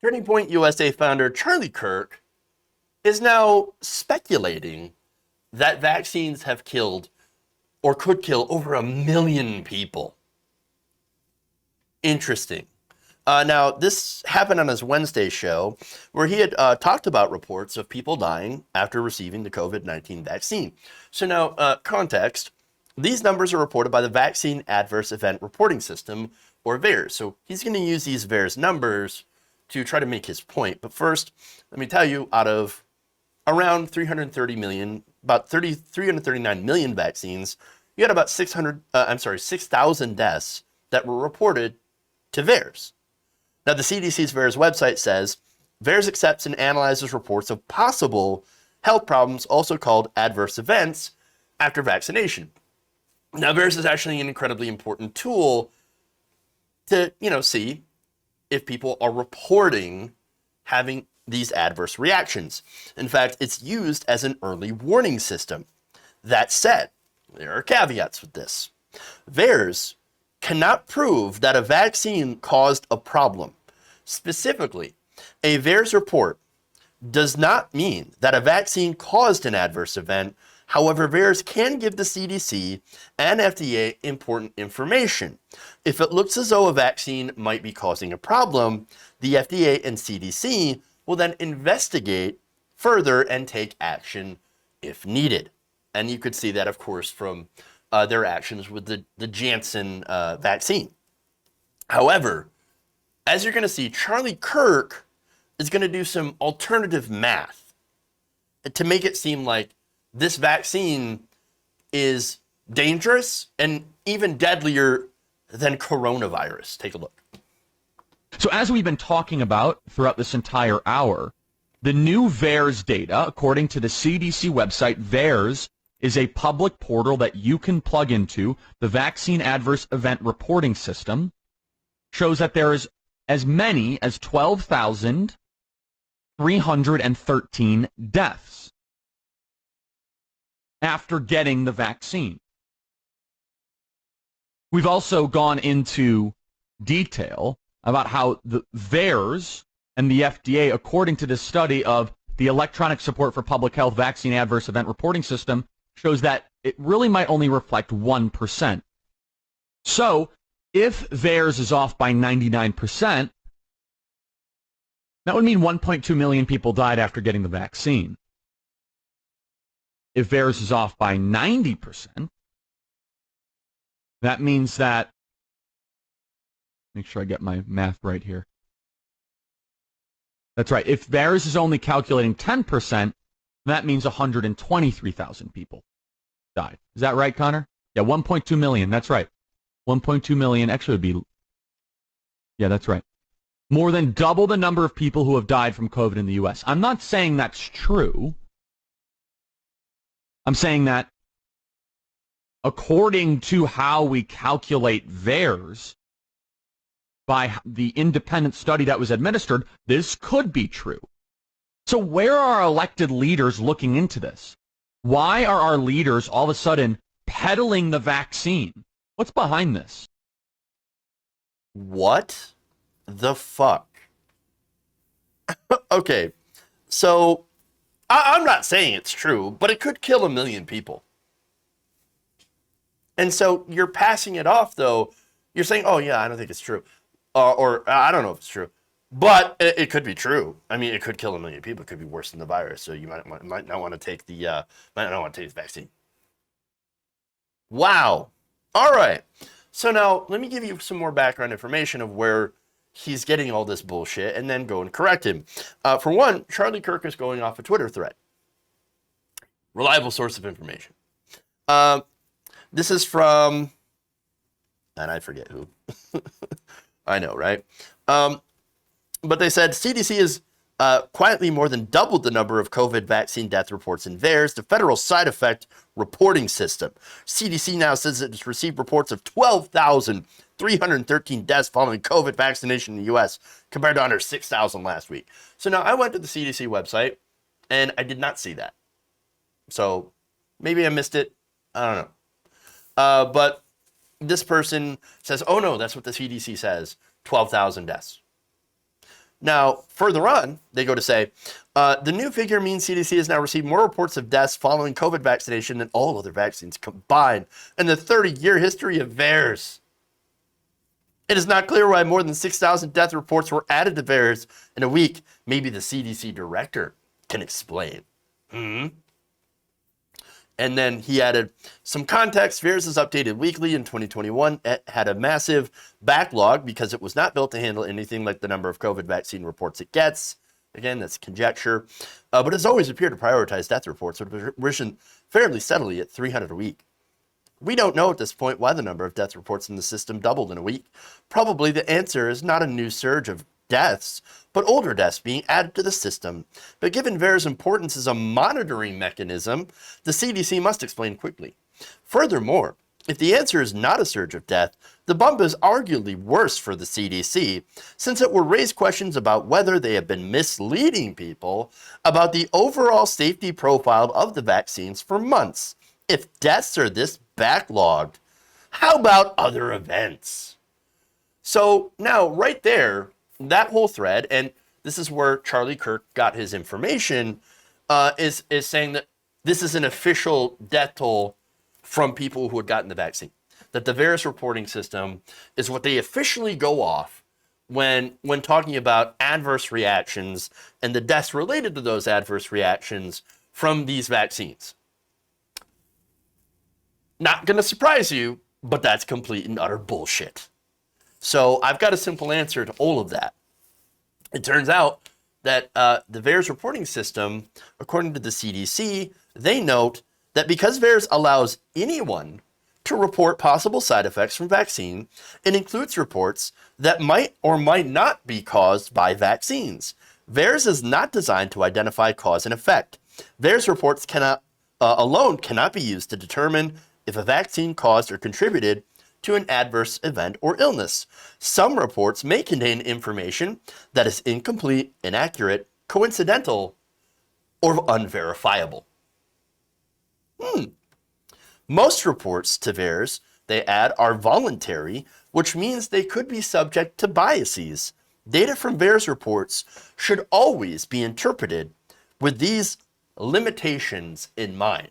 Turning Point USA founder Charlie Kirk is now speculating that vaccines have killed or could kill over 1 million people. Interesting. Now, this happened on his Wednesday show where he had talked about reports of people dying after receiving the COVID-19 vaccine. So now, context, these numbers are reported by the Vaccine Adverse Event Reporting System, or VAERS. So he's going to use these VAERS numbers to try to make his point. But first, let me tell you, out of around 330 million, about 339 million vaccines, you had about 6,000 deaths that were reported to VAERS. Now, the CDC's VAERS website says, VAERS accepts and analyzes reports of possible health problems, also called adverse events, after vaccination. Now, VAERS is actually an incredibly important tool to, see if people are reporting having these adverse reactions. In fact, it's used as an early warning system. That said, there are caveats with this. VAERS cannot prove that a vaccine caused a problem. Specifically, a VAERS report does not mean that a vaccine caused an adverse event. However, VAERS can give the CDC and FDA important information. If it looks as though a vaccine might be causing a problem, the FDA and CDC will then investigate further and take action if needed. And you could see that, of course, from their actions with the Janssen vaccine. However, as you're going to see, Charlie Kirk is going to do some alternative math to make it seem like this vaccine is dangerous and even deadlier than coronavirus. Take a look. So as we've been talking about throughout this entire hour, the new VAERS data, according to the CDC website, VAERS is a public portal that you can plug into. The Vaccine Adverse Event Reporting System shows that there is as many as 12,313 deaths after getting the vaccine. We've also gone into detail about how the VAERS and the FDA, according to this study of the Electronic Support for Public Health Vaccine Adverse Event Reporting System, shows that it really might only reflect 1%. So, if VAERS is off by 99%, that would mean 1.2 million people died after getting the vaccine. If VAERS is off by 90%, that means that, make sure I get my math right here. That's right. If VAERS is only calculating 10%, that means 123,000 people died. Is that right, Connor? Yeah, 1.2 million. That's right. 1.2 million. Actually, it would be, yeah, that's right. More than double the number of people who have died from COVID in the U.S. I'm not saying that's true. I'm saying that according to how we calculate VAERS, by the independent study that was administered, this could be true. So where are our elected leaders looking into this? Why are our leaders all of a sudden peddling the vaccine? What's behind this? What the fuck? Okay, so I'm not saying it's true, but it could kill 1 million people. And so you're passing it off, though. You're saying, oh, yeah, I don't think it's true. Or I don't know if it's true. But it could be true. I mean, it could kill 1 million people. It could be worse than the virus. So you might not want to take the vaccine. Wow. All right. So now let me give you some more background information of where he's getting all this bullshit and then go and correct him. For one, Charlie Kirk is going off a Twitter thread. Reliable source of information. This is from, and I forget who. I know, right? But they said CDC has quietly more than doubled the number of COVID vaccine death reports in VAERS, the federal side effect reporting system. CDC now says it's received reports of 12,313 deaths following COVID vaccination in the U.S., compared to under 6,000 last week. So now I went to the CDC website, and I did not see that. So maybe I missed it. I don't know. But this person says, oh no, that's what the CDC says, 12,000 deaths. Now, further on, they go to say, the new figure means CDC has now received more reports of deaths following COVID vaccination than all other vaccines combined in the 30-year history of VAERS. It is not clear why more than 6,000 death reports were added to VAERS in a week. Maybe the CDC director can explain. And then he added some context. VAERS is updated weekly. In 2021, it had a massive backlog because it was not built to handle anything like the number of COVID vaccine reports it gets. Again, that's conjecture. But it's always appeared to prioritize death reports, which have risen fairly steadily at 300 a week. We don't know at this point why the number of death reports in the system doubled in a week. Probably the answer is not a new surge of deaths, but older deaths being added to the system. But given VAERS' importance as a monitoring mechanism, the CDC must explain quickly. Furthermore, if the answer is not a surge of death, the bump is arguably worse for the CDC, since it will raise questions about whether they have been misleading people about the overall safety profile of the vaccines for months. If deaths are this backlogged, how about other events? So now, right there, that whole thread, and this is where Charlie Kirk got his information, is saying that this is an official death toll from people who had gotten the vaccine. That the VAERS reporting system is what they officially go off when talking about adverse reactions and the deaths related to those adverse reactions from these vaccines. Not going to surprise you, but that's complete and utter bullshit. So I've got a simple answer to all of that. It turns out that the VAERS reporting system, according to the CDC, they note that because VAERS allows anyone to report possible side effects from vaccine, it includes reports that might or might not be caused by vaccines. VAERS is not designed to identify cause and effect. VAERS reports alone cannot be used to determine if a vaccine caused or contributed to an adverse event or illness. Some reports may contain information that is incomplete, inaccurate, coincidental, or unverifiable. Most reports to VAERS, they add, are voluntary, which means they could be subject to biases. Data from VAERS reports should always be interpreted with these limitations in mind.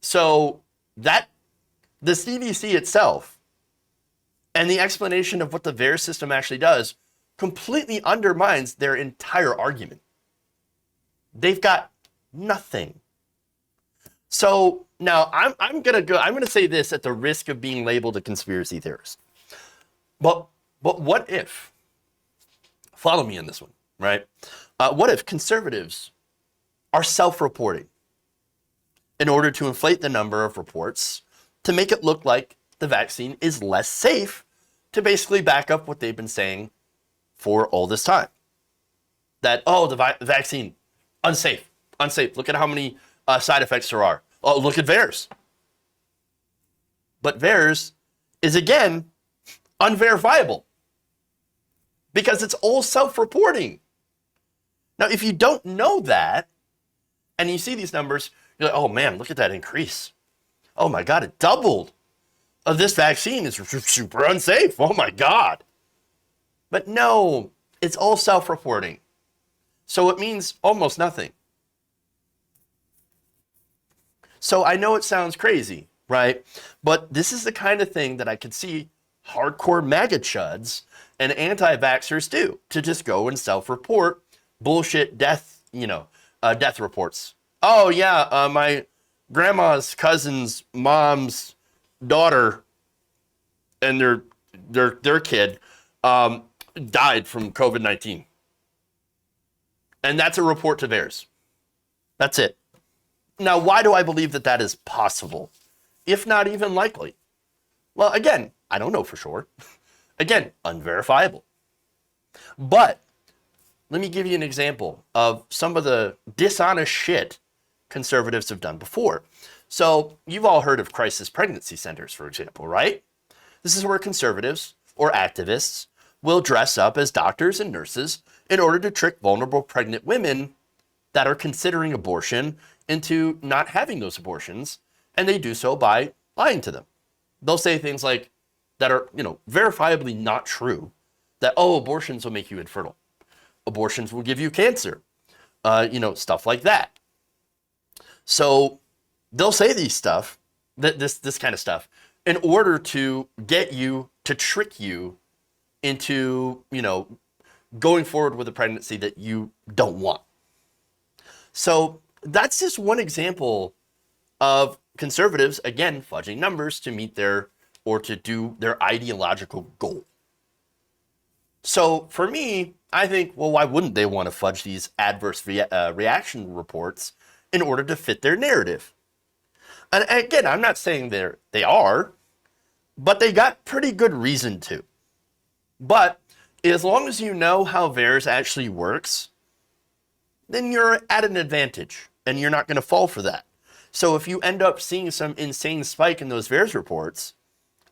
So that the CDC itself and the explanation of what the VAERS system actually does completely undermines their entire argument. They've got nothing. So now I'm gonna say this at the risk of being labeled a conspiracy theorist. But what if, follow me on this one, right? What if conservatives are self-reporting in order to inflate the number of reports to make it look like the vaccine is less safe, to basically back up what they've been saying for all this time? That, oh, the vaccine, unsafe. Look at how many side effects there are. Oh, look at VAERS. But VAERS is, again, unverifiable because it's all self-reporting. Now, if you don't know that, and you see these numbers, you're like, oh man, look at that increase. Oh my God, it doubled. This vaccine is super unsafe. Oh my God. But no, it's all self-reporting. So it means almost nothing. So I know it sounds crazy, right? But this is the kind of thing that I could see hardcore MAGA chuds and anti-vaxxers do, to just go and self-report bullshit death reports. Oh yeah, my grandma's cousin's mom's daughter and their kid died from COVID-19. And that's a report to VAERS. That's it. Now, why do I believe that that is possible, if not even likely? Well, again, I don't know for sure. Again, unverifiable. But let me give you an example of some of the dishonest shit conservatives have done before. So you've all heard of crisis pregnancy centers, for example, right? This is where conservatives or activists will dress up as doctors and nurses in order to trick vulnerable pregnant women that are considering abortion into not having those abortions, and they do so by lying to them. They'll say things like that are, verifiably not true. that, oh, abortions will make you infertile. Abortions will give you cancer. Stuff like that. So they'll say this kind of stuff, in order to get you, to trick you into, going forward with a pregnancy that you don't want. So that's just one example of conservatives, again, fudging numbers to meet to do their ideological goal. So for me, I think, well, why wouldn't they want to fudge these adverse reaction reports in order to fit their narrative? And again, I'm not saying they are, but they got pretty good reason to. But as long as you know how VAERS actually works, then you're at an advantage and you're not going to fall for that. So if you end up seeing some insane spike in those VAERS reports,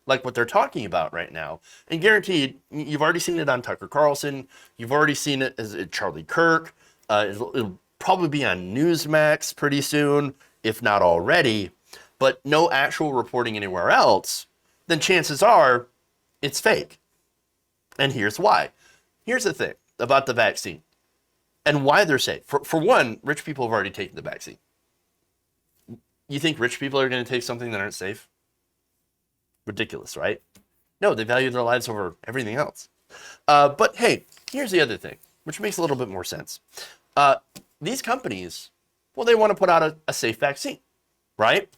like what they're talking about right now, and guaranteed, you've already seen it on Tucker Carlson, you've already seen it as Charlie Kirk, it'll probably be on Newsmax pretty soon, if not already, but no actual reporting anywhere else, then chances are it's fake. And here's why. Here's the thing about the vaccine and why they're safe. For one, rich people have already taken the vaccine. You think rich people are going to take something that aren't safe? Ridiculous, right? No, they value their lives over everything else. But hey, here's the other thing, which makes a little bit more sense. These companies, well, they want to put out a safe vaccine, right?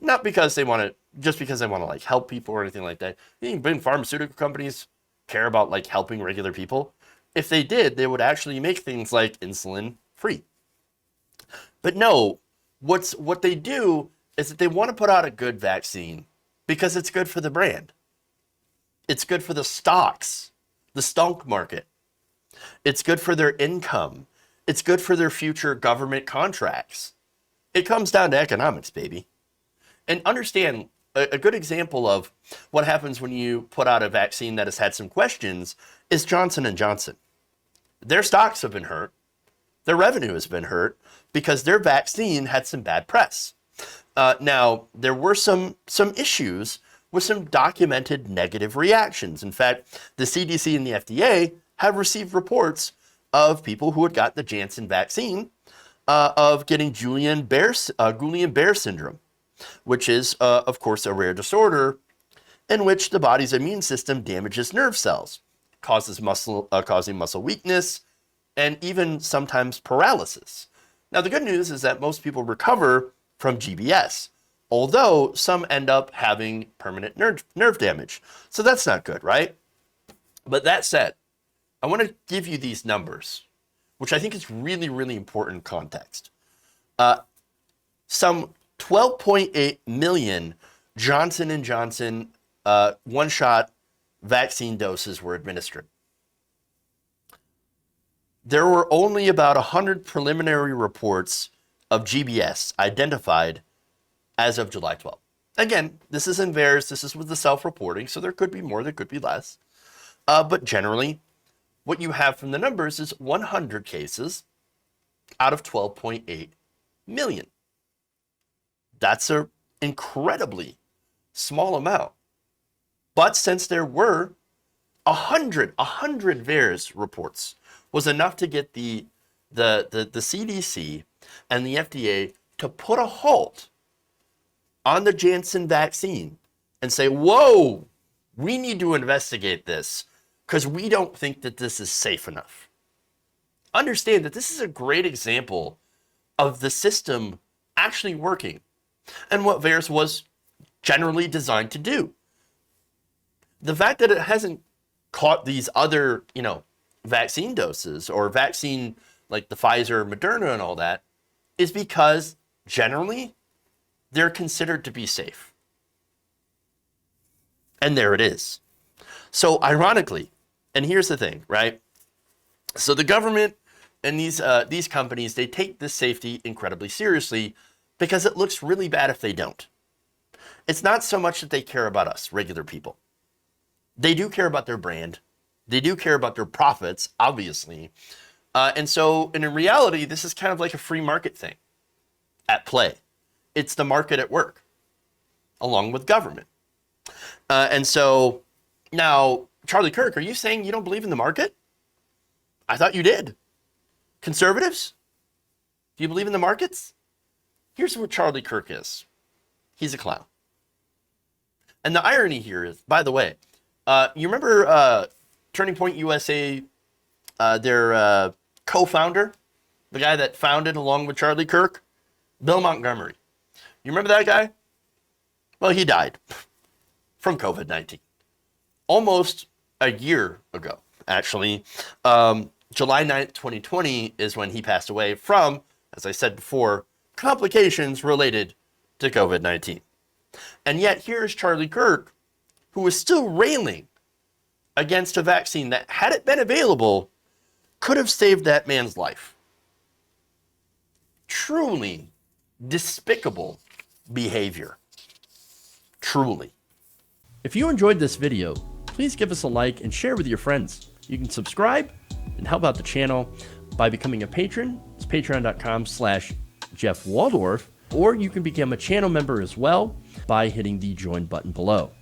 Not because they want to, just because they want to like help people or anything like that. You think big pharmaceutical companies care about like helping regular people? If they did, they would actually make things like insulin free. But no, what they do is that they want to put out a good vaccine because it's good for the brand. It's good for the stocks, the stock market. It's good for their income. It's good for their future government contracts. It comes down to economics, baby. And understand, a good example of what happens when you put out a vaccine that has had some questions is Johnson & Johnson. Their stocks have been hurt. Their revenue has been hurt because their vaccine had some bad press. Now, there were some issues with some documented negative reactions. In fact, the CDC and the FDA have received reports of people who had got the Janssen vaccine of getting Guillain-Barré syndrome, which is, of course, a rare disorder in which the body's immune system damages nerve cells, causing muscle weakness, and even sometimes paralysis. Now, the good news is that most people recover from GBS, although some end up having permanent nerve damage. So that's not good, right? But that said, I want to give you these numbers, which I think is really, really important context. Some 12.8 million Johnson & Johnson one-shot vaccine doses were administered. There were only about 100 preliminary reports of GBS identified as of July 12th. Again, this is in VAERS, this is with the self-reporting, so there could be more, there could be less. But generally, what you have from the numbers is 100 cases out of 12.8 million. That's an incredibly small amount. But since there were 100 VAERS reports was enough to get the CDC and the FDA to put a halt on the Janssen vaccine and say, whoa, we need to investigate this because we don't think that this is safe enough. Understand that this is a great example of the system actually working and what VAERS was generally designed to do. The fact that it hasn't caught these other, vaccine doses or vaccine like the Pfizer, Moderna and all that is because generally they're considered to be safe. And there it is. So ironically, and here's the thing, right? So the government and these companies, they take this safety incredibly seriously because it looks really bad if they don't. It's not so much that they care about us, regular people. They do care about their brand. They do care about their profits, obviously. And in reality, this is kind of like a free market thing at play. It's the market at work, along with government. And so now Charlie Kirk, are you saying you don't believe in the market? I thought you did. Conservatives? Do you believe in the markets? Here's what Charlie Kirk is. He's a clown. And the irony here is, by the way, you remember Turning Point USA, their co-founder, the guy that founded along with Charlie Kirk? Bill Montgomery. You remember that guy? Well, he died from COVID-19 almost a year ago, actually. July 9th, 2020 is when he passed away from, as I said before, complications related to COVID-19. And yet here's Charlie Kirk, who is still railing against a vaccine that, had it been available, could have saved that man's life. Truly despicable behavior. Truly. If you enjoyed this video, please give us a like and share with your friends. You can subscribe and help out the channel by becoming a patron. It's patreon.com/Jeff Waldorf, or you can become a channel member as well by hitting the join button below.